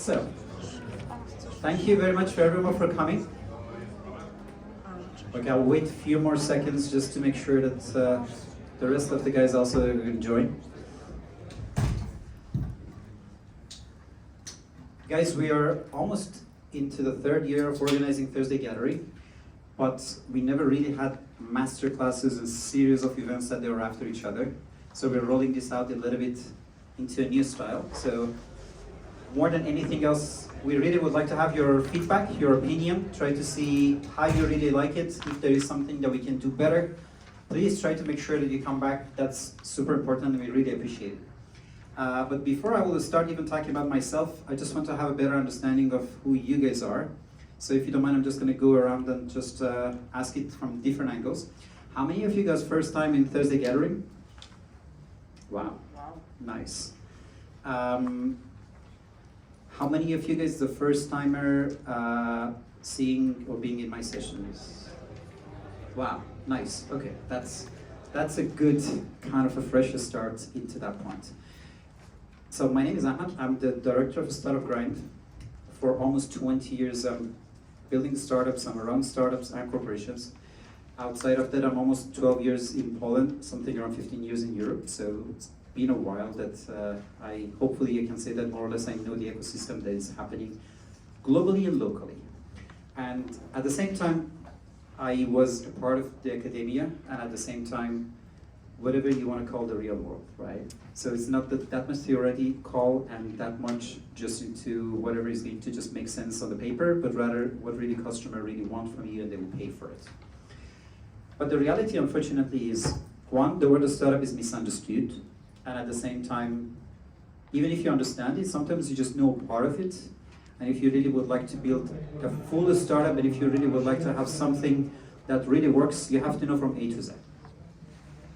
So, thank you very much for everyone for coming. Okay, I'll wait a few more seconds just to make sure that the rest of the guys also can join. Guys, we are almost into the third year of organizing Thursday Gathering, but we never really had master classes, a series of events that they were after each other. So we're rolling this out a little bit into a new style. So more than anything else, we really would like to have your feedback, your opinion, try to see how you really like it. If there is something that we can do better, please try to make sure that you come back. That's super important and we really appreciate it. But before I will start even talking about myself, I just want to have a better understanding of who you guys are. So if you don't mind, I'm just going to go around and just ask it from different angles. How many of you guys first time in Thursday Gathering? Wow. Nice. How many of you guys the first timer seeing or being in my sessions? Wow, nice. Okay, that's a good kind of a fresh start into that point. So my name is Ahmad. I'm the director of Startup Grind. For almost 20 years, I'm building startups. I'm around startups and corporations. Outside of that, I'm almost 12 years in Poland, something around 15 years in Europe. So it's been a while that hopefully you can say that more or less I know the ecosystem that is happening globally and locally. And at the same time, I was a part of the academia, and at the same time, whatever you want to call the real world, right? So it's not that much theoretical and that much just into whatever is going to just make sense on the paper, but rather what really customer really want from you and they will pay for it. But the reality, unfortunately, is one, the word of startup is misunderstood, and at the same time, even if you understand it, sometimes you just know part of it. And if you really would like to build a full startup, and if you really would like to have something that really works, you have to know from A to Z.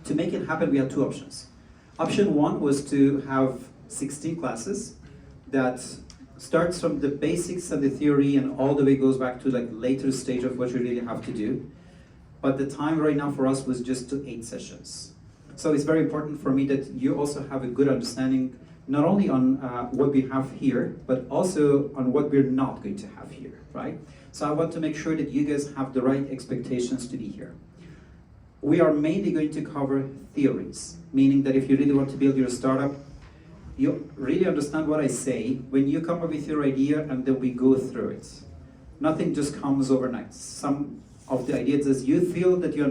To make it happen, we had two options. Option one was to have 16 classes that starts from the basics and the theory and all the way goes back to like later stage of what you really have to do. But the time right now for us was just to 8 sessions. So it's very important for me that you also have a good understanding, not only on what we have here, but also on what we're not going to have here, right? So I want to make sure that you guys have the right expectations to be here. We are mainly going to cover theories, meaning that if you really want to build your startup, you really understand what I say when you come up with your idea and then we go through it. Nothing just comes overnight. Some of the ideas that you feel that you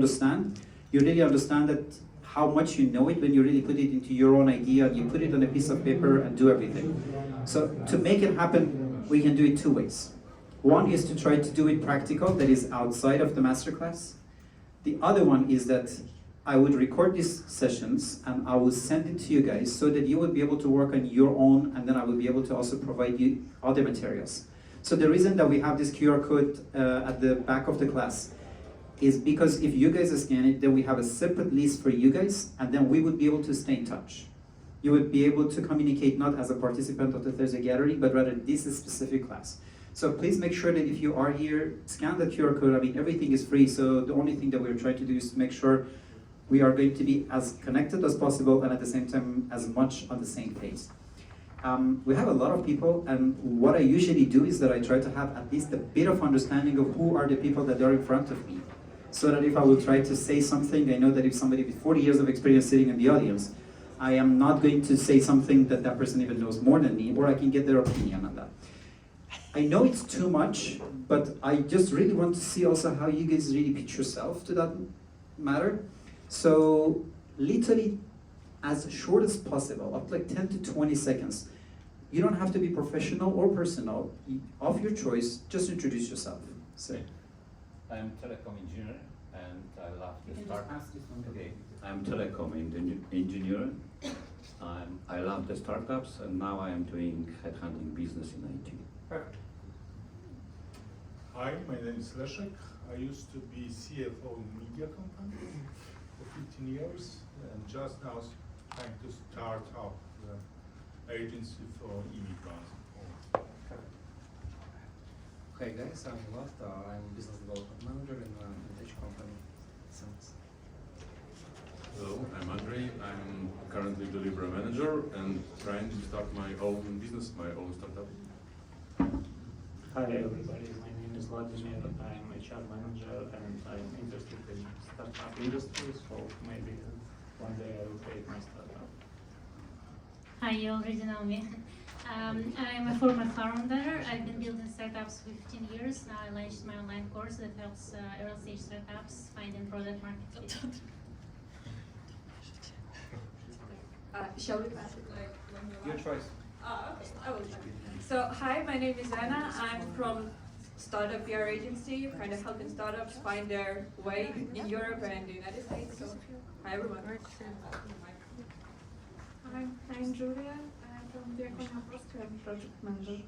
really understand that how much you know it when you really put it into your own idea and you put it on a piece of paper and do everything. So to make it happen, we can do it 2 ways. One is to try to do it practical, that is outside of the masterclass. The other one is that I would record these sessions and I will send it to you guys so that you would be able to work on your own, and then I will be able to also provide you other materials. So the reason that we have this QR code at the back of the class is because if you guys scan it, then we have a separate list for you guys, and then we would be able to stay in touch. You would be able to communicate not as a participant of the Thursday Gathering, but rather this is specific class. So please make sure that if you are here, scan the QR code. I mean, everything is free, so the only thing that we're trying to do is to make sure we are going to be as connected as possible and at the same time as much on the same pace. We have a lot of people, and what I usually do is that I try to have at least a bit of understanding of who are the people that are in front of me. So that if I will try to say something, I know that if somebody with 40 years of experience sitting in the audience, I am not going to say something that that person even knows more than me, or I can get their opinion on that. I know it's too much, but I just really want to see also how you guys really pitch yourself to that matter. So literally as short as possible, up to like 10 to 20 seconds. You don't have to be professional or personal, of your choice, just introduce yourself. So. I'm telecom engineer and I love the startups. Okay, I'm telecom engineer. I love the startups, and now I am doing headhunting business in IT. Perfect. Hi, my name is Leszek. I used to be CFO in media company for 15 years, and just now trying to start up the agency for immigrants. Hey guys, I'm Vlad. I'm business development manager in a tech company. Hello, I'm Andrei. I'm currently delivery manager and trying to start my own business, my own startup. Hi everybody, my name is Vladimir. I'm HR manager and I'm interested in startup industry, so maybe one day I will create my startup. Hi, you already know me. I'm a former founder. I've been building startups for 15 years. Now I launched my online course that helps early stage startups finding product market fit. Shall we pass it like one more? Your choice. Okay, I will try. So, hi, my name is Anna. I'm from Startup PR agency, kind of helping startups find their way in Europe and the United States. So, hi everyone. Hi, I'm Julia. I'm from the I'm project manager.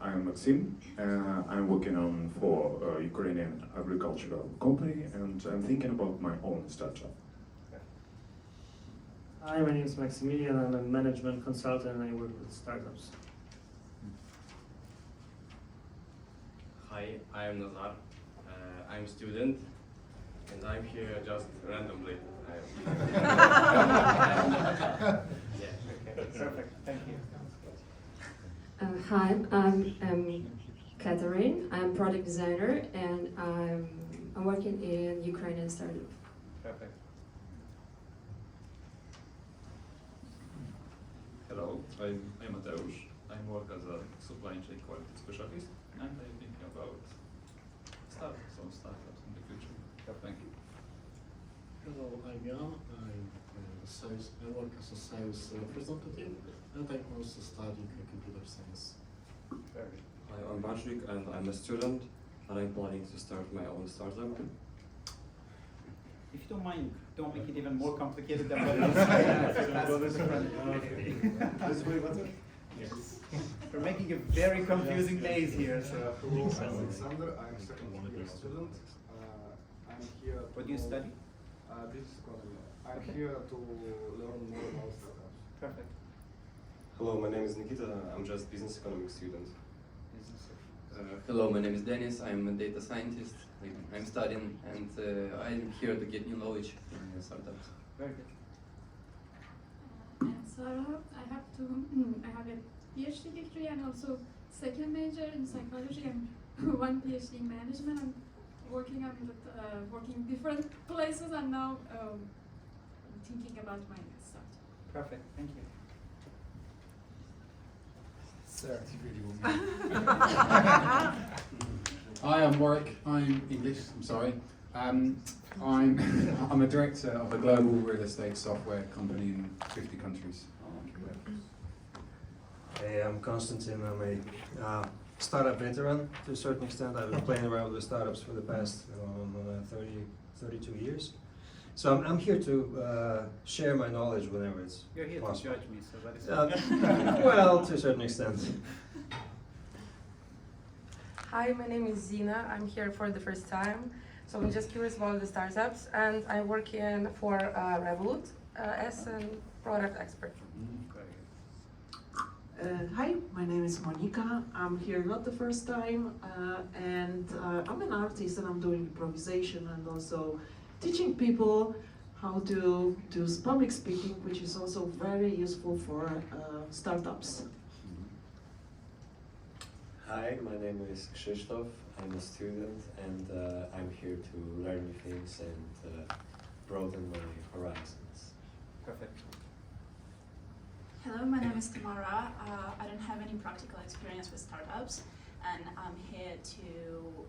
I'm Maxim. I'm working on for a Ukrainian agricultural company, and I'm thinking about my own startup. Hi, my name is Maximilian. I'm a management consultant and I work with startups. Hi, I am Nazar. I'm a student and I'm here just randomly. Perfect. Thank you. Hi, I'm Catherine. I'm product designer and I'm working in Ukrainian startup. Perfect. Hello, I'm Mateusz. I work as a supply chain quality specialist and I'm thinking about some startups in the future. Thank you. Hello, I'm Jan. I work as a sales representative and I'm also studying computer science. Hi, I'm Patrick and I'm a student and I'm planning to start my own startup. If you don't mind, don't make it even more complicated than what it is. This way better? Yes. We're making a very confusing maze here. So. Hello, I'm Alexander. I'm second year student. I'm here. What do you study? Business economy. I'm here to learn more about startups. Perfect. Hello, my name is Nikita. I'm just business economics student. Hello, my name is Dennis. I'm a data scientist. I'm studying and I'm here to get new knowledge in startups. Very good. I'm Sarah. I have a PhD degree and also second major in psychology and one PhD in management. I'm working working different places and now I'm thinking about my next startup. Perfect. Thank you. Sir. Hi, I'm Warwick. I'm English. I'm sorry. I'm a director of a global real estate software company in 50 countries. Hey, I'm Konstantin. I'm a startup veteran to a certain extent. I've been playing around with startups for the past 32 years. So I'm here to share my knowledge whenever it's You're here possible. to judge me, so that is well, to a certain extent. Hi, my name is Zina. I'm here for the first time. So I'm just curious about the startups and I'm working for Revolut as a product expert. Hi, my name is Monica. I'm here not the first time and I'm an artist and I'm doing improvisation and also teaching people how to do public speaking, which is also very useful for startups. Hi, my name is Krzysztof. I'm a student and I'm here to learn new things and broaden my horizons. Perfect. Hello, my name is Tamara. I don't have any practical experience with startups and I'm here to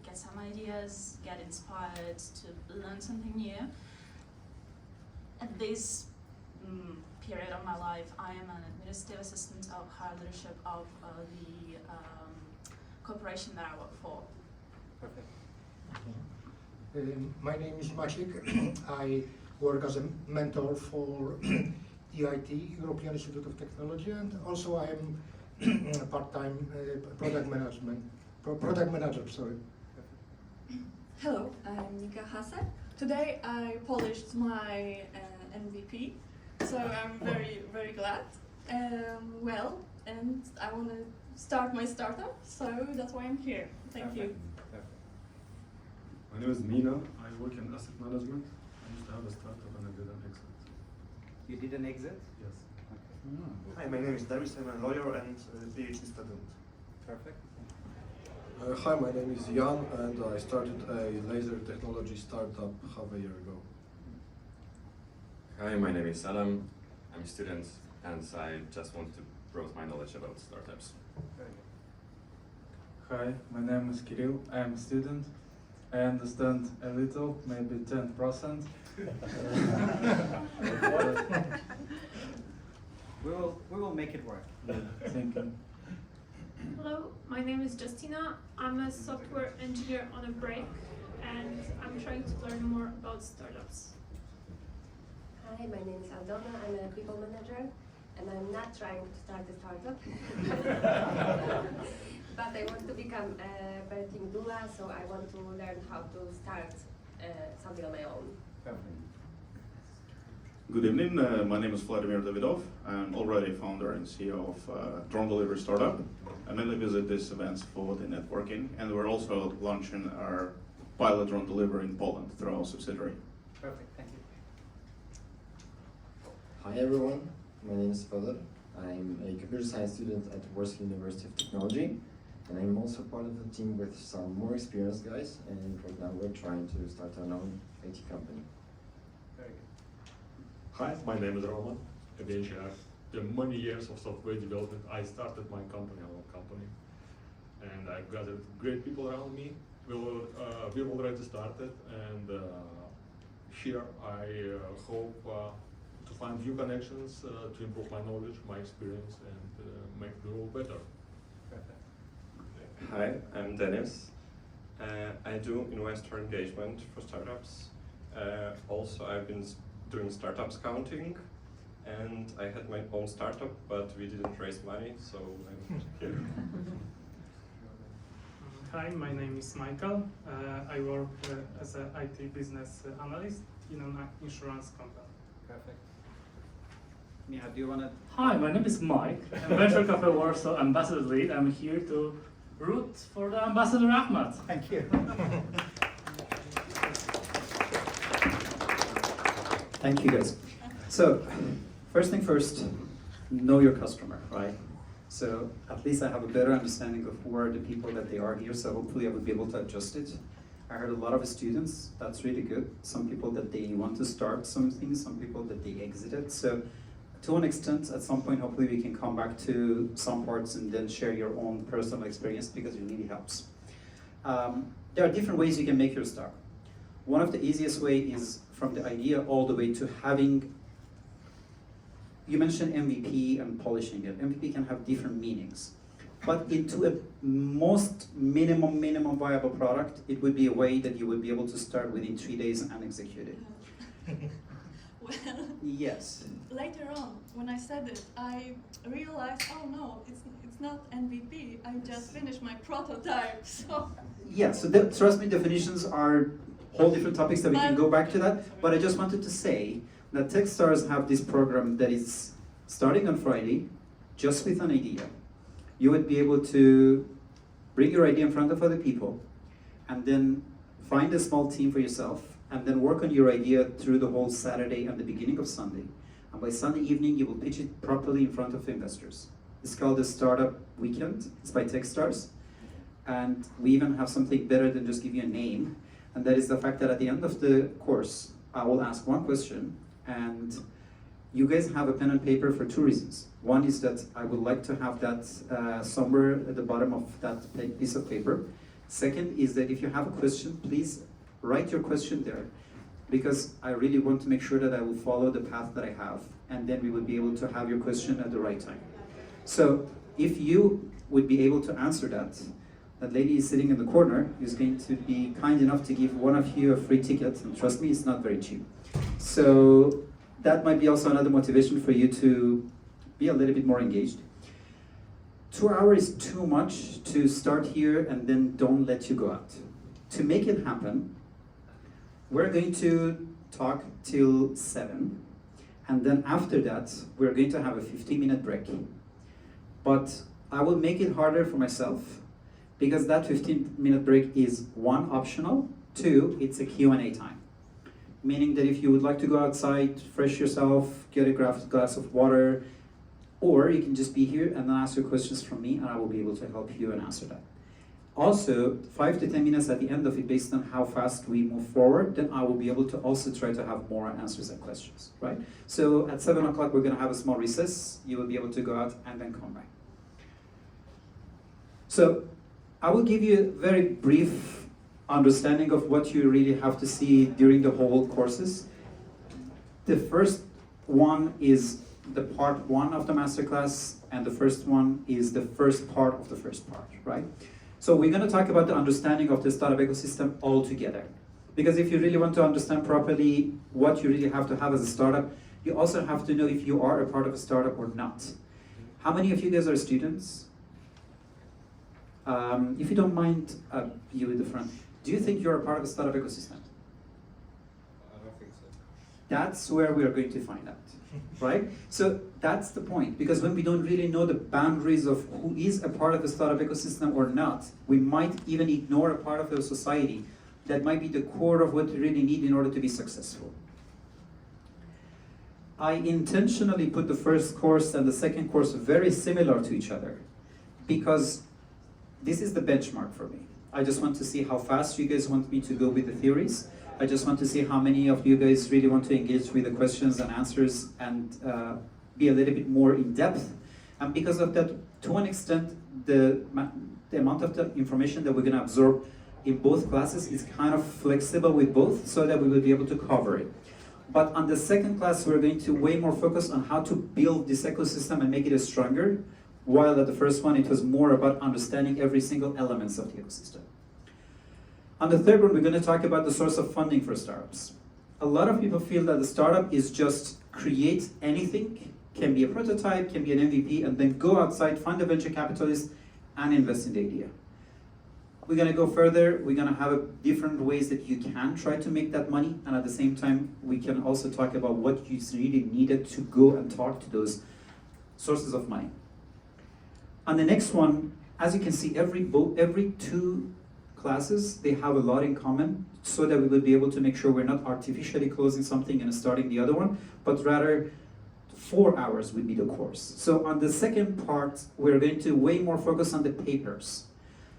get some ideas, get inspired, to learn something new. At this period of my life, I am an administrative assistant of higher leadership of the corporation that I work for. Perfect. My name is Maciek. I work as a mentor for EIT, European Institute of Technology, and also I am part-time product manager. Sorry. Hello, I'm Nika Hase. Today I polished my MVP, so I'm very glad. Well, and I want to start my startup, so that's why I'm here. Thank you. My name is Mina. I work in asset management. I used to have a startup and I did an exit. You did an exit? Yes. Okay. Hi, my name is Darius. I'm a lawyer and PhD student. Perfect. Hi, my name is Jan, and I started a laser technology startup half a year ago. Hi, my name is Adam. I'm a student, and I just want to broaden my knowledge about startups. Hi, my name is Kirill. I am a student. I understand a little, maybe 10%. We will make it work. Thank you. Hello, my name is Justina. I'm a software engineer on a break, and I'm trying to learn more about startups. Hi, my name is Aldona. I'm a people manager, and I'm not trying to start a startup. But I want to become a parenting doula, so I want to learn how to start something on my own. Good evening, my name is Vladimir Davidov. I'm already founder and CEO of Drone Delivery Startup. I mainly visit these events for the networking, and we're also launching our pilot drone delivery in Poland through our subsidiary. Perfect, thank you. Hi everyone, my name is Fodor. I'm a computer science student at Warsaw University of Technology, and I'm also part of a team with some more experienced guys, and right now we're trying to start our own IT company. Very good. Hi, my name is Roman. Eventually, after many years of software development, I started my company, our own company, and I've gathered great people around me. We've already started, and here I hope to find new connections to improve my knowledge, my experience, and make the world better. Hi, I'm Dennis. I do investor engagement for startups. Also, I've been doing startup scouting, and I had my own startup, but we didn't raise money, so I'm here. Hi, my name is Michael. I work as an IT business analyst in an insurance company. Perfect. Mia, do you want to? Hi, my name is Mike. I'm Venture Cafe Warsaw Ambassador Lead. I'm here to root for the Ambassador Ahmad. Thank you. Thank you, guys. So, first thing first, know your customer, right? So, at least I have a better understanding of who are the people that they are here, so hopefully I will be able to adjust it. I heard a lot of students, that's really good. Some people that they want to start something, some people that they exited. So, to an extent, at some point, hopefully we can come back to some parts and then share your own personal experience because it really helps. There are different ways you can make your start. One of the easiest way is from the idea all the way to having, you mentioned MVP and polishing it. MVP can have different meanings. But into a most minimum viable product, it would be a way that you would be able to start within 3 days and execute it. Well, yes. later on, when I said it, I realized, oh no, it's not MVP. I just finished my prototype. So. Yeah, so trust me, definitions are whole different topics that we can go back to that. But I just wanted to say that Techstars have this program that is starting on Friday, just with an idea. You would be able to bring your idea in front of other people, and then find a small team for yourself, and then work on your idea through the whole Saturday and the beginning of Sunday. And by Sunday evening, you will pitch it properly in front of investors. It's called the Startup Weekend. It's by Techstars. And we even have something better than just give you a name. And that is the fact that at the end of the course, I will ask one question, and you guys have a pen and paper for 2 reasons. One is that I would like to have that somewhere at the bottom of that piece of paper. Second is that if you have a question, please write your question there, because I really want to make sure that I will follow the path that I have, and then we will be able to have your question at the right time. So if you would be able to answer that, that lady is sitting in the corner is going to be kind enough to give one of you a free ticket, and trust me, it's not very cheap. So that might be also another motivation for you to be a little bit more engaged. 2 hours is too much to start here and then don't let you go out. To make it happen, we're going to talk till 7, and then after that, we're going to have a 15-minute break. But I will make it harder for myself, because that 15-minute break is 1, optional, 2, it's a Q&A time. Meaning that if you would like to go outside, fresh yourself, get a glass of water, or you can just be here and then ask your questions from me and I will be able to help you and answer that. Also, 5 to 10 minutes at the end of it, based on how fast we move forward, then I will be able to also try to have more answers and questions, right? So at 7 o'clock, we're gonna have a small recess. You will be able to go out and then come back. So I will give you a very brief understanding of what you really have to see during the whole courses. The first one is the part 1 of the masterclass, and the first one is the first part of the first part, right? So we're going to talk about the understanding of the startup ecosystem altogether. Because if you really want to understand properly what you really have to have as a startup, you also have to know if you are a part of a startup or not. How many of you guys are students? If you don't mind, you in the front, do you think you're a part of a startup ecosystem? I don't think so. That's where we are going to find out, right? So that's the point, because when we don't really know the boundaries of who is a part of the startup ecosystem or not, we might even ignore a part of the society that might be the core of what we really need in order to be successful. I intentionally put the first course and the second course very similar to each other, because this is the benchmark for me. I just want to see how fast you guys want me to go with the theories. I just want to see how many of you guys really want to engage with the questions and answers and be a little bit more in depth. And because of that, to an extent, the amount of the information that we're going to absorb in both classes is kind of flexible with both, so that we will be able to cover it. But on the second class, we're going to way more focus on how to build this ecosystem and make it stronger, while at the first one, it was more about understanding every single elements of the ecosystem. On the third one, we're going to talk about the source of funding for startups. A lot of people feel that the startup is just create anything, can be a prototype, can be an MVP, and then go outside, find a venture capitalist, and invest in the idea. We're going to go further. We're going to have different ways that you can try to make that money, and at the same time, we can also talk about what is really needed to go and talk to those sources of money. On the next one, as you can see, every 2 classes, they have a lot in common, so that we will be able to make sure we're not artificially closing something and starting the other one, but rather 4 hours would be the course. So on the second part, we're going to way more focus on the papers.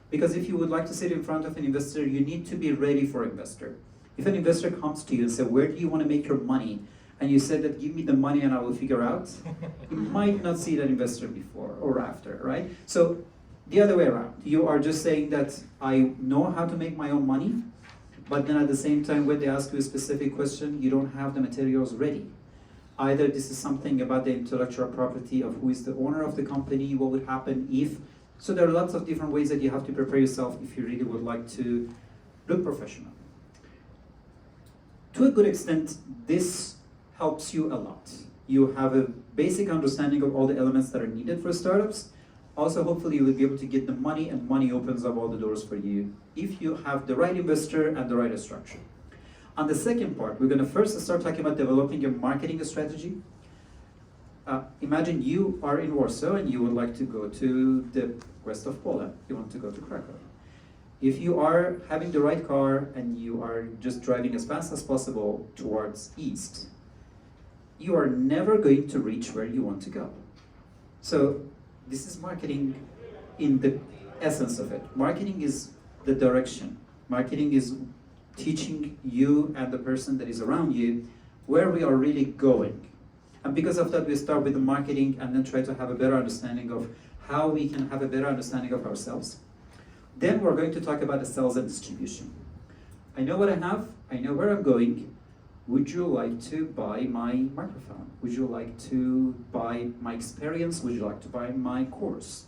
Because if you would like to sit in front of an investor, you need to be ready for investor. If an investor comes to you and says, where do you want to make your money? And you said that, give me the money and I will figure out, you might not see that investor before or after, right? So the other way around, you are just saying that I know how to make my own money, but then at the same time, when they ask you a specific question, you don't have the materials ready. Either this is something about the intellectual property of who is the owner of the company, what would happen if. So there are lots of different ways that you have to prepare yourself if you really would like to look professional. To a good extent, this helps you a lot. You have a basic understanding of all the elements that are needed for startups. Also, hopefully you will be able to get the money, and money opens up all the doors for you if you have the right investor and the right structure. On the second part, we're going to first start talking about developing your marketing strategy. Imagine you are in Warsaw and you would like to go to the west of Poland. You want to go to Krakow. If you are having the right car and you are just driving as fast as possible towards east, you are never going to reach where you want to go. So this is marketing in the essence of it. Marketing is the direction. Marketing is teaching you and the person that is around you where we are really going. And because of that, we start with the marketing and then try to have a better understanding of how we can have a better understanding of ourselves. Then we're going to talk about the sales and distribution. I know what I have, I know where I'm going. Would you like to buy my microphone? Would you like to buy my experience? Would you like to buy my course?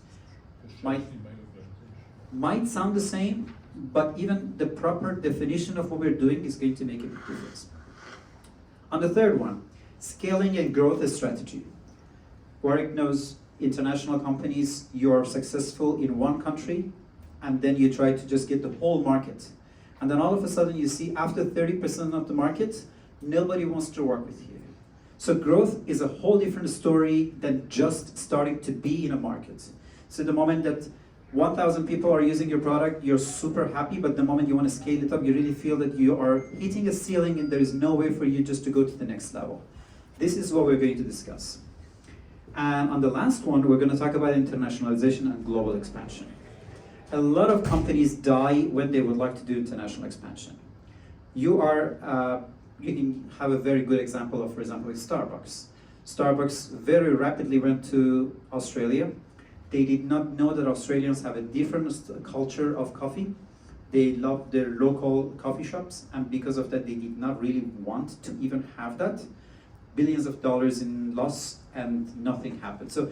Might sound the same, but even the proper definition of what we're doing is going to make a big difference. On the third one, scaling and growth strategy. Warwick knows international companies, you are successful in one country, and then you try to just get the whole market. And then all of a sudden you see after 30% of the market, nobody wants to work with you. So growth is a whole different story than just starting to be in a market. So the moment that 1,000 people are using your product, you're super happy, but the moment you want to scale it up, you really feel that you are hitting a ceiling and there is no way for you just to go to the next level. This is what we're going to discuss. And on the last one, we're going to talk about internationalization and global expansion. A lot of companies die when they would like to do international expansion. You can have a very good example of, for example, Starbucks. Starbucks very rapidly went to Australia. They did not know that Australians have a different culture of coffee. They love their local coffee shops, and because of that, they did not really want to even have that. Billions of dollars in loss, and nothing happened. So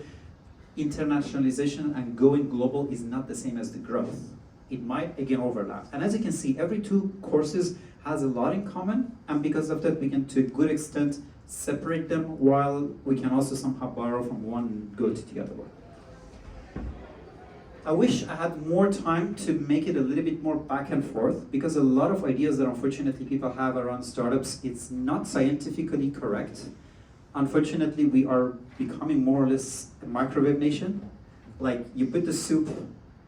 internationalization and going global is not the same as the growth. It might, again, overlap. And as you can see, every two courses has a lot in common, and because of that, we can, to a good extent, separate them, while we can also somehow borrow from one and go to the other one. I wish I had more time to make it a little bit more back and forth, because a lot of ideas that unfortunately people have around startups, it's not scientifically correct. Unfortunately, we are becoming more or less a microwave nation. Like, you put the soup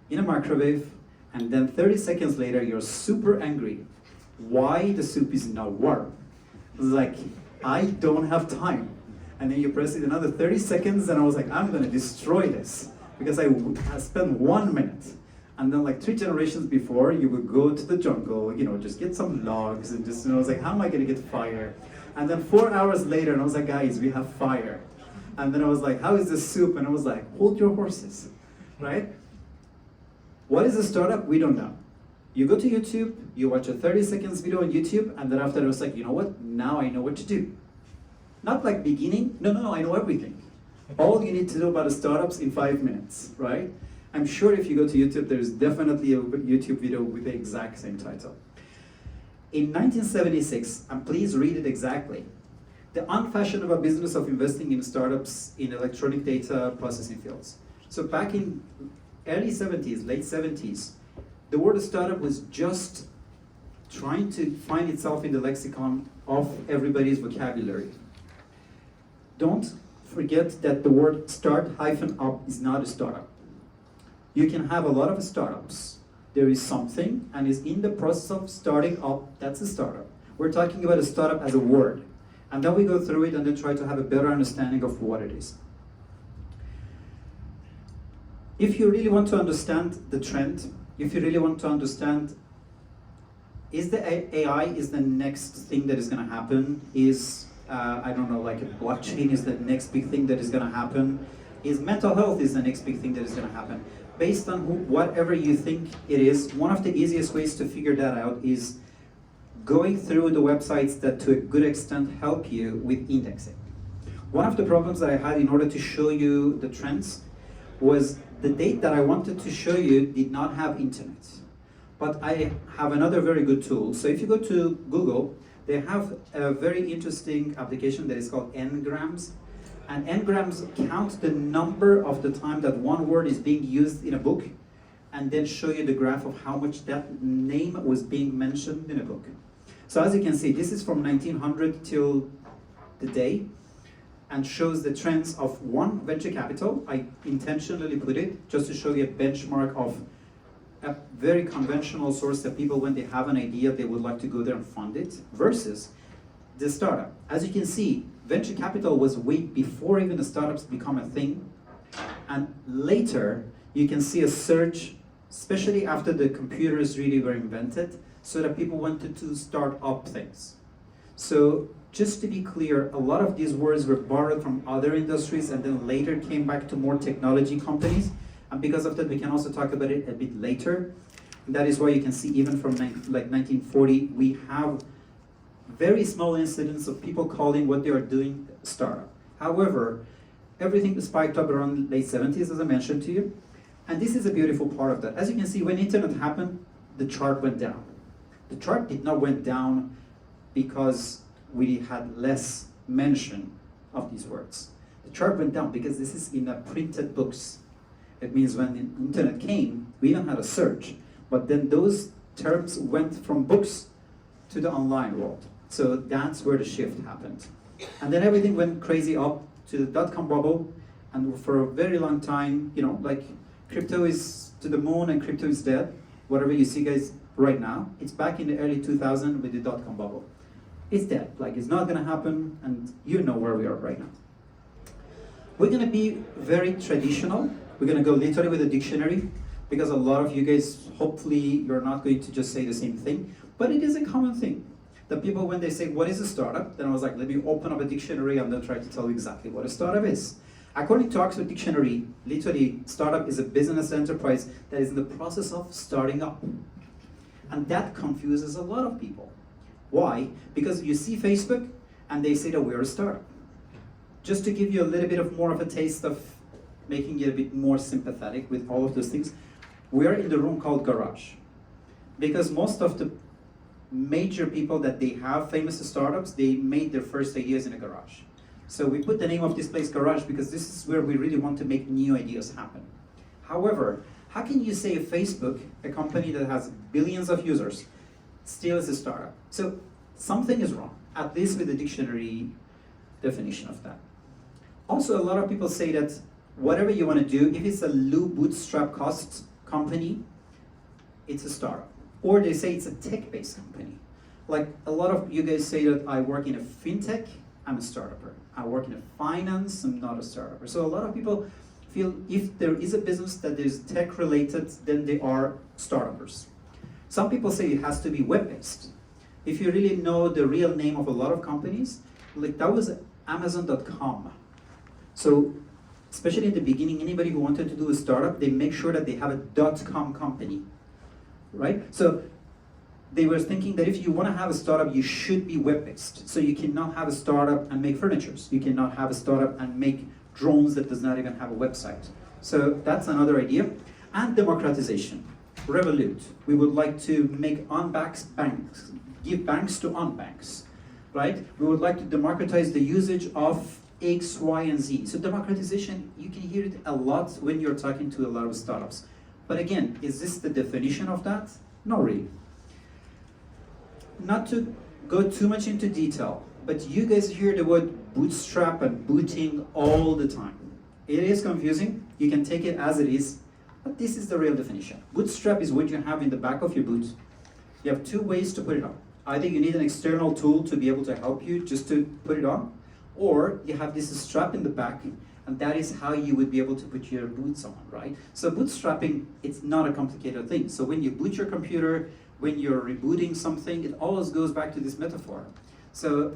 in a microwave, and then 30 seconds later, you're super angry. Why the soup is not warm? Like, I don't have time. And then you press it another 30 seconds, and I was like, I'm gonna destroy this. Because I spent 1 minute. And then like 3 generations before, you would go to the jungle, just get some logs, and just, I was like, how am I gonna get fire? And then 4 hours later, and I was like, guys, we have fire. And then I was like, how is the soup? And I was like, hold your horses, right? What is a startup? We don't know. You go to YouTube, you watch a 30 seconds video on YouTube, and then after I was like, you know what? Now I know what to do. Not like beginning, no, I know everything. All you need to know about startups in 5 minutes, right? I'm sure if you go to YouTube, there's definitely a YouTube video with the exact same title. In 1976, and please read it exactly, the unfashionable business of investing in startups in electronic data processing fields. So back in early 70s, late 70s, the word startup was just trying to find itself in the lexicon of everybody's vocabulary. Don't forget that the word start-up is not a startup. You can have a lot of startups. There is something and is in the process of starting up, that's a startup. We're talking about a startup as a word. And then we go through it and then try to have a better understanding of what it is. If you really want to understand the trend, if you really want to understand, is the AI is the next thing that is going to happen? Is I don't know, like a blockchain is the next big thing that is going to happen? Is mental health is the next big thing that is going to happen? Based on whatever you think it is, one of the easiest ways to figure that out is going through the websites that to a good extent help you with indexing. One of the problems that I had in order to show you the trends was the date that I wanted to show you did not have internet. But I have another very good tool. So if you go to Google, they have a very interesting application that is called Ngrams. And Ngrams count the number of the time that one word is being used in a book, and then show you the graph of how much that name was being mentioned in a book. So as you can see, this is from 1900 till the day, and shows the trends of one venture capital. I intentionally put it just to show you a benchmark of a very conventional source that people, when they have an idea, they would like to go there and fund it, versus the startup. As you can see, venture capital was way before even the startups become a thing. And later, you can see a surge, especially after the computers really were invented, so that people wanted to start up things. So just to be clear, a lot of these words were borrowed from other industries and then later came back to more technology companies. And because of that, we can also talk about it a bit later. And that is why you can see even from like 1940, we have very small incidents of people calling what they are doing startup. However, everything spiked up around late 70s, as I mentioned to you. And this is a beautiful part of that. As you can see, when internet happened, the chart went down. The chart did not went down because we had less mention of these words. The chart went down because this is in a printed books. It means when the internet came, we even had a search, but then those terms went from books to the online world. So that's where the shift happened. And then everything went crazy up to the dot-com bubble, and for a very long time, like crypto is to the moon and crypto is dead. Whatever you see guys right now, it's back in the early 2000s with the dot-com bubble. It's dead, like it's not gonna happen, and you know where we are right now. We're gonna be very traditional. We're gonna go literally with a dictionary, because a lot of you guys, hopefully you're not going to just say the same thing, but it is a common thing. The people, when they say, what is a startup? Then I was like, let me open up a dictionary and then try to tell you exactly what a startup is. According to Oxford Dictionary, literally, startup is a business enterprise that is in the process of starting up. And that confuses a lot of people. Why? Because you see Facebook and they say that we're a startup. Just to give you a little bit of more of a taste of making it a bit more sympathetic with all of those things, we are in the room called garage. Because most of the major people that they have famous startups, they made their first ideas in a garage. So we put the name of this place garage because this is where we really want to make new ideas happen. However, how can you say Facebook, a company that has billions of users, still is a startup? So something is wrong, at least with the dictionary definition of that. Also, a lot of people say that whatever you want to do, if it's a low bootstrap cost company, it's a startup. Or they say it's a tech-based company. Like a lot of you guys say that I work in a fintech, I'm a startupper. I work in a finance, I'm not a startupper. So a lot of people feel if there is a business that is tech-related, then they are startuppers. Some people say it has to be web-based. If you really know the real name of a lot of companies, like that was Amazon.com. So especially in the beginning, anybody who wanted to do a startup, they make sure that they have a .com company, right? So they were thinking that if you want to have a startup, you should be web-based. So you cannot have a startup and make furnitures. You cannot have a startup and make drones that does not even have a website. So that's another idea. And democratization, Revolut. We would like to make unbanks banks, give banks to unbanks, right? We would like to democratize the usage of X, Y, and Z. So democratization, you can hear it a lot when you're talking to a lot of startups. But again, is this the definition of that? Not really. Not to go too much into detail, but you guys hear the word bootstrap and booting all the time. It is confusing. You can take it as it is, but this is the real definition. Bootstrap is what you have in the back of your boot. You have two ways to put it on. Either you need an external tool to be able to help you just to put it on, or you have this strap in the back, and that is how you would be able to put your boots on, right? So bootstrapping, it's not a complicated thing. So when you boot your computer, when you're rebooting something, it always goes back to this metaphor. So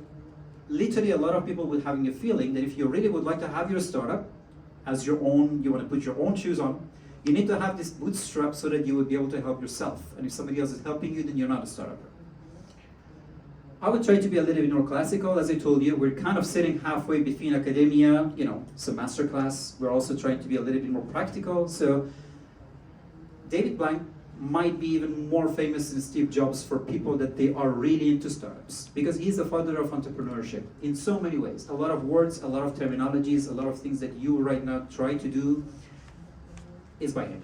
literally a lot of people would having a feeling that if you really would like to have your startup as your own, you want to put your own shoes on, you need to have this bootstrap so that you would be able to help yourself. And if somebody else is helping you, then you're not a startup. I would try to be a little bit more classical. As I told you, we're kind of sitting halfway between academia, some masterclass. We're also trying to be a little bit more practical. So David Blank might be even more famous than Steve Jobs for people that they are really into startups, because he's the father of entrepreneurship in so many ways. A lot of words, a lot of terminologies, a lot of things that you right now try to do is by him.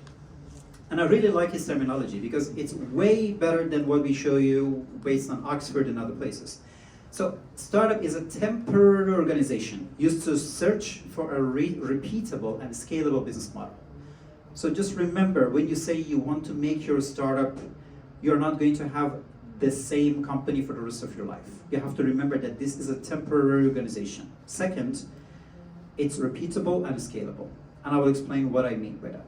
And I really like his terminology because it's way better than what we show you based on Oxford and other places. So startup is a temporary organization used to search for a repeatable and scalable business model. So just remember, when you say you want to make your startup, you're not going to have the same company for the rest of your life. You have to remember that this is a temporary organization. Second, it's repeatable and scalable. And I will explain what I mean by that.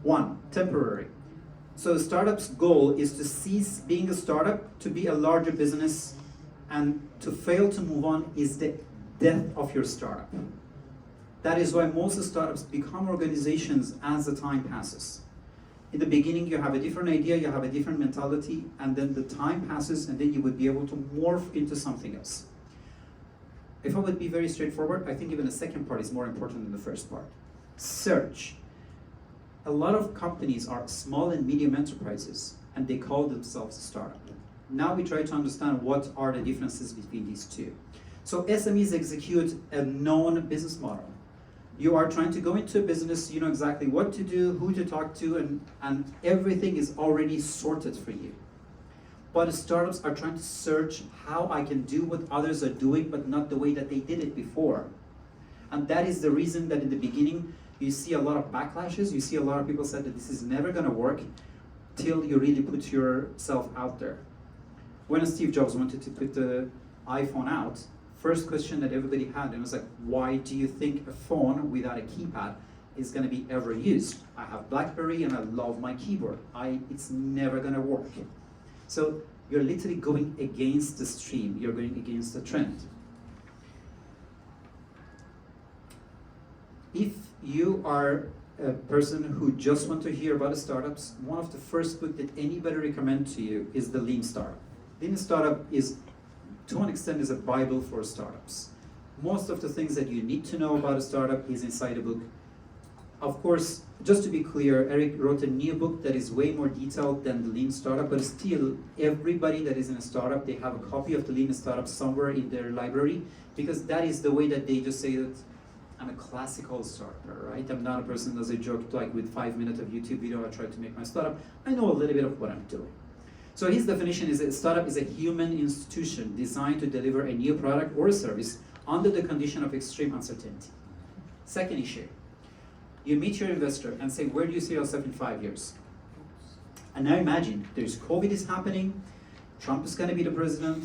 One, temporary. So a startup's goal is to cease being a startup, to be a larger business, and to fail to move on is the death of your startup. That is why most startups become organizations as the time passes. In the beginning, you have a different idea, you have a different mentality, and then the time passes, and then you would be able to morph into something else. If I would be very straightforward, I think even the second part is more important than the first part. Search. A lot of companies are small and medium enterprises, and they call themselves a startup. Now we try to understand what are the differences between these two. So SMEs execute a known business model. You are trying to go into a business, you know exactly what to do, who to talk to, and everything is already sorted for you. But startups are trying to search how I can do what others are doing, but not the way that they did it before. And that is the reason that in the beginning, you see a lot of backlashes. You see a lot of people said that this is never going to work till you really put yourself out there. When Steve Jobs wanted to put the iPhone out, first question that everybody had, and it was like, why do you think a phone without a keypad is going to be ever used? I have BlackBerry and I love my keyboard. It's never going to work. So you're literally going against the stream. You're going against the trend. If you are a person who just want to hear about startups, one of the first books that anybody recommend to you is the Lean Startup. Lean Startup is, to an extent, is a Bible for startups. Most of the things that you need to know about a startup is inside the book. Of course, just to be clear, Eric wrote a new book that is way more detailed than the Lean Startup, but still, everybody that is in a startup, they have a copy of the Lean Startup somewhere in their library, because that is the way that they just say that I'm a classical startup, right? I'm not a person, as I joked, like with 5 minutes of YouTube video, I try to make my startup. I know a little bit of what I'm doing. So his definition is that a startup is a human institution designed to deliver a new product or a service under the condition of extreme uncertainty. Second issue, you meet your investor and say, where do you see yourself in 5 years? And now imagine, there's COVID is happening, Trump is going to be the president,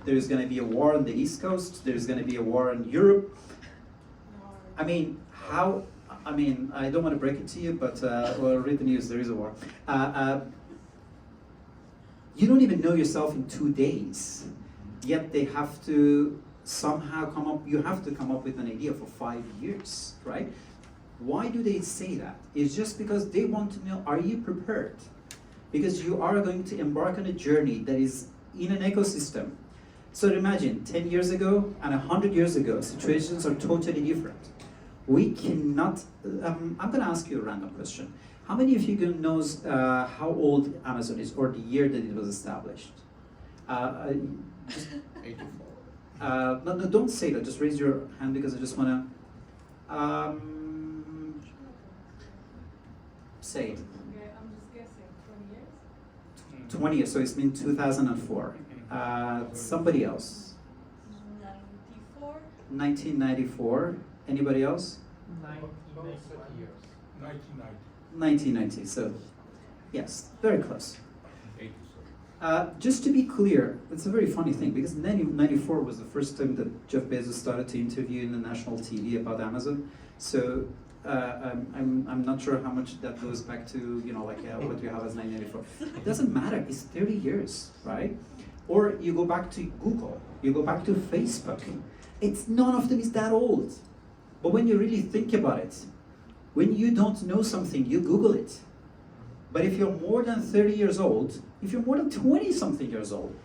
there's going to be a war on the East Coast, there's going to be a war in Europe. I mean, I don't want to break it to you, but, well, read the news, there is a war. You don't even know yourself in 2 days, yet they have to somehow you have to come up with an idea for 5 years, right? Why do they say that? It's just because they want to know, are you prepared? Because you are going to embark on a journey that is in an ecosystem. So imagine, 10 years ago and 100 years ago, situations are totally different. We cannot, I'm going to ask you a random question. How many of you knows how old Amazon is, or the year that it was established? 84. No, don't say that, just raise your hand because I just want to say it. Okay, I'm just guessing, 20 years? 20 years, so it's been 2004. Somebody else? 94? 1994. Anybody else? 1990. So, yes, very close. Just to be clear, it's a very funny thing because 1994 was the first time that Jeff Bezos started to interview in the national TV about Amazon. So I'm not sure how much that goes back to, what we have as 1994. It doesn't matter. It's 30 years, right? Or you go back to Google. You go back to Facebook. None of them is that old. But when you really think about it, when you don't know something, you Google it. But if you're more than 30 years old, if you're more than 20-something years old,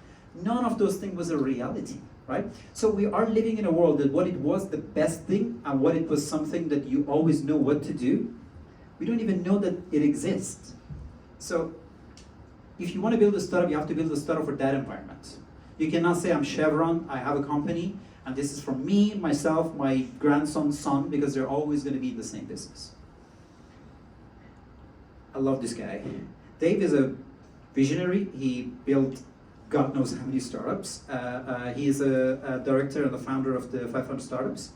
none of those things was a reality, right? So we are living in a world that what it was the best thing and what it was something that you always know what to do, we don't even know that it exists. So if you want to build a startup, you have to build a startup for that environment. You cannot say, I'm Chevron, I have a company, and this is for me, myself, my grandson's son, because they're always going to be in the same business. I love this guy. Dave is a visionary. He built God knows how many startups. He is a director and the founder of the 500 Startups.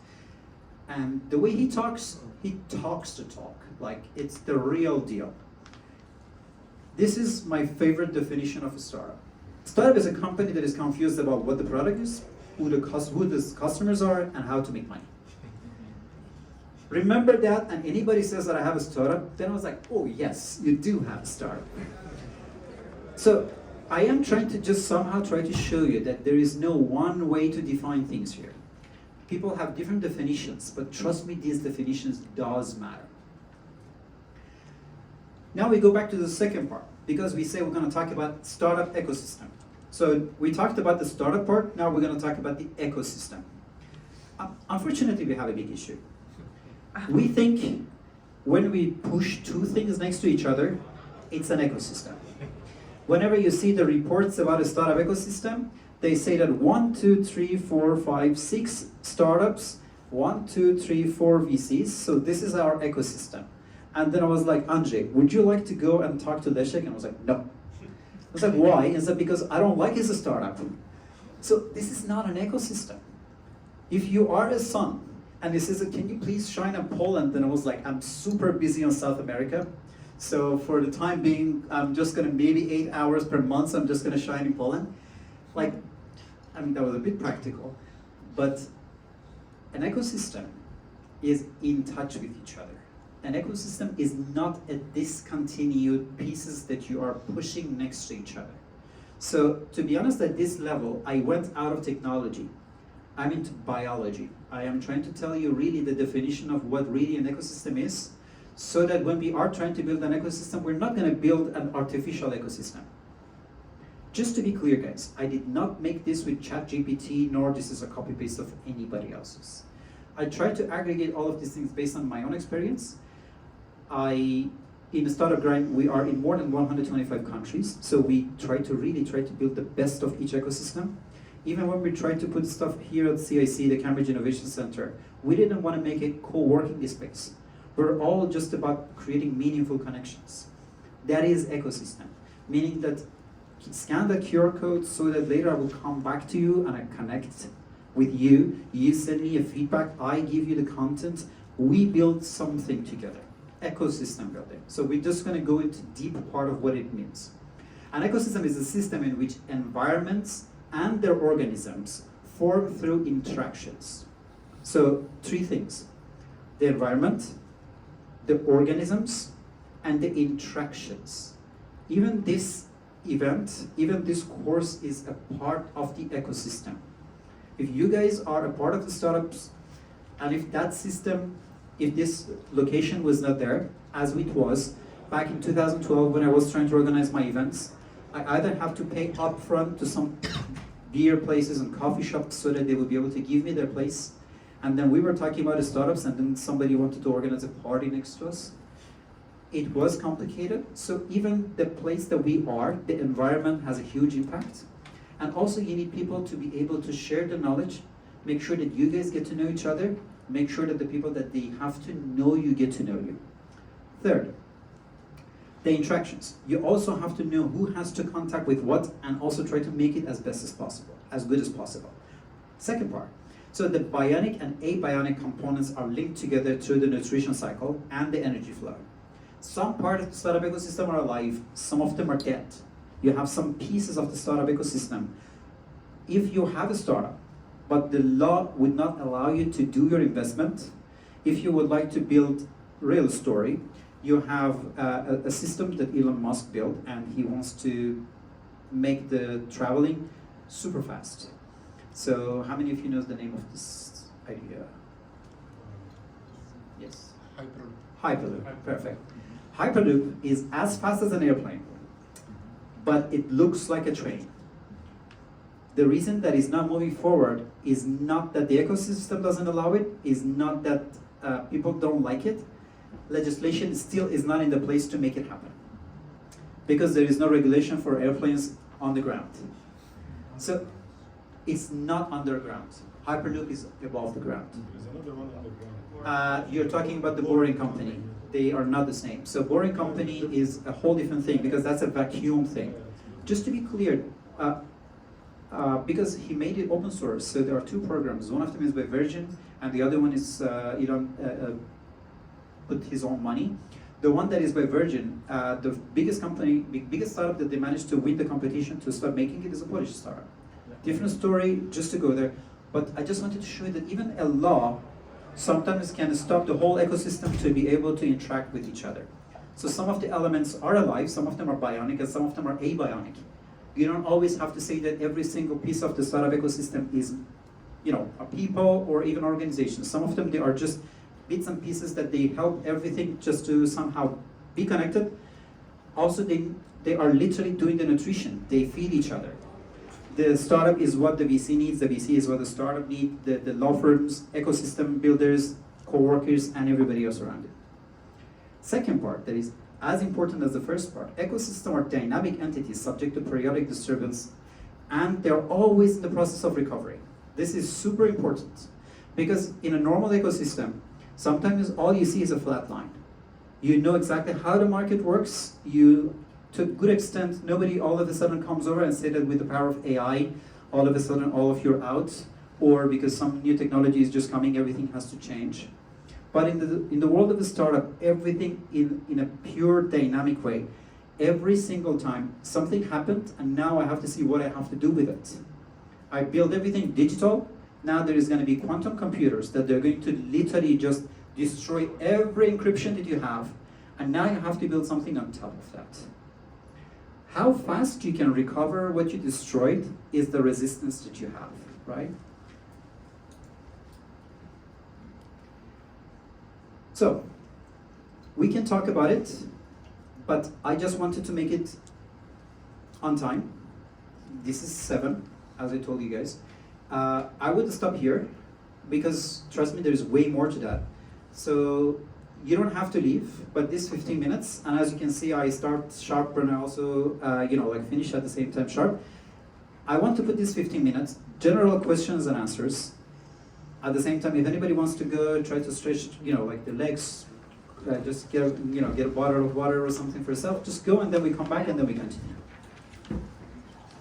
And the way he talks the talk. Like, it's the real deal. This is my favorite definition of a startup. Startup is a company that is confused about what the product is, who the customers are, and how to make money. Remember that, and anybody says that I have a startup, then I was like, oh yes, you do have a startup. So I am trying to just somehow try to show you that there is no one way to define things here. People have different definitions, but trust me, these definitions does matter. Now we go back to the second part, because we say we're going to talk about startup ecosystem. So we talked about the startup part, now we're going to talk about the ecosystem. Unfortunately, we have a big issue. We think when we push two things next to each other, it's an ecosystem. Whenever you see the reports about a startup ecosystem, they say that 1, 2, 3, 4, 5, 6 startups, 1, 2, 3, 4 VCs, so this is our ecosystem. And then I was like, Andrzej, would you like to go and talk to Leszek? And I was like, no. I was like, why? Is that because I don't like his startup? So this is not an ecosystem. If you are a son, and he says, can you please shine in Poland? Then I was like, I'm super busy on South America. So for the time being, I'm just gonna maybe 8 hours per month, so I'm just gonna shine in Poland. Like, I mean, that was a bit practical. but an ecosystem is in touch with each other. An ecosystem is not a discontinued pieces that you are pushing next to each other. So to be honest, at this level, I went out of technology. I'm into biology. I am trying to tell you really the definition of what really an ecosystem is, so that when we are trying to build an ecosystem, we're not going to build an artificial ecosystem. Just to be clear, guys, I did not make this with ChatGPT, nor this is a copy-paste of anybody else's. I tried to aggregate all of these things based on my own experience. In the Startup Grind, we are in more than 125 countries, so we try to build the best of each ecosystem. Even when we tried to put stuff here at CIC, the Cambridge Innovation Center, we didn't want to make it co-working space. We're all just about creating meaningful connections. That is ecosystem, meaning that scan the QR code so that later I will come back to you and I connect with you. You send me a feedback, I give you the content, we build something together. Ecosystem building. So we're just going to go into deep part of what it means. An ecosystem is a system in which environments and their organisms form through interactions. So 3 things: the environment, the organisms, and the interactions. Even this event, even this course is a part of the ecosystem. If you guys are a part of the startups, and if that system, if this location was not there, as it was back in 2012 when I was trying to organize my events, I either have to pay upfront to some beer places and coffee shops so that they would be able to give me their place. And then we were talking about the startups, and then somebody wanted to organize a party next to us. It was complicated. So even the place that we are, the environment has a huge impact. And also you need people to be able to share the knowledge, make sure that you guys get to know each other, make sure that the people that they have to know you get to know you. Third, the interactions. You also have to know who has to contact with what, and also try to make it as best as possible, as good as possible. Second part, so the bionic and abionic components are linked together through the nutrition cycle and the energy flow. Some parts of the startup ecosystem are alive, some of them are dead. You have some pieces of the startup ecosystem. If you have a startup, but the law would not allow you to do your investment, if you would like to build real story, you have a system that Elon Musk built, and he wants to make the traveling super fast. So how many of you knows the name of this idea? Yes? Hyperloop. Hyperloop, perfect. Hyperloop is as fast as an airplane, but it looks like a train. The reason that it's not moving forward is not that the ecosystem doesn't allow it, is not that people don't like it. Legislation still is not in the place to make it happen, because there is no regulation for airplanes on the ground. So it's not underground. Hyperloop is above the ground. There's another one underground. You're talking about the Boring Company. They are not the same. So Boring Company is a whole different thing, because that's a vacuum thing. Just to be clear, because he made it open source, so there are 2 programs. One of them is by Virgin, and the other one is Elon put his own money. The one that is by Virgin, the biggest company, biggest startup that they managed to win the competition to start making it is a Polish startup. Different story, just to go there. But I just wanted to show you that even a law sometimes can stop the whole ecosystem to be able to interact with each other. So some of the elements are alive, some of them are bionic, and some of them are abionic. You don't always have to say that every single piece of the startup ecosystem is, a people or even organizations. Some of them, they are just bits and pieces that they help everything just to somehow be connected. Also, they are literally doing the nutrition. They feed each other. The startup is what the VC needs, the VC is what the startup needs, the law firms, ecosystem builders, co-workers, and everybody else around it. Second part, that is as important as the first part, ecosystems are dynamic entities subject to periodic disturbance, and they're always in the process of recovery. This is super important, because in a normal ecosystem, sometimes all you see is a flat line. You know exactly how the market works. To a good extent, nobody all of a sudden comes over and say that with the power of AI, all of a sudden all of you are out, or because some new technology is just coming, everything has to change. But in the world of the startup, everything in a pure dynamic way. Every single time something happened, and now I have to see what I have to do with it. I build everything digital, Now there is going to be quantum computers that they're going to literally just destroy every encryption that you have, and now you have to build something on top of that. How fast you can recover what you destroyed is the resistance that you have, right? So, we can talk about it, but I just wanted to make it on time. This is 7, as I told you guys. I would stop here, because trust me, there's way more to that. So you don't have to leave, but this 15 minutes, and as you can see, I start sharp and I also, finish at the same time sharp. I want to put this 15 minutes, general questions and answers. At the same time, if anybody wants to go, try to stretch, the legs, just get a bottle of water or something for yourself, just go and then we come back and then we continue.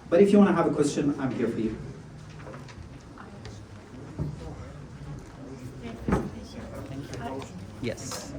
But if you want to have a question, I'm here for you. Yes.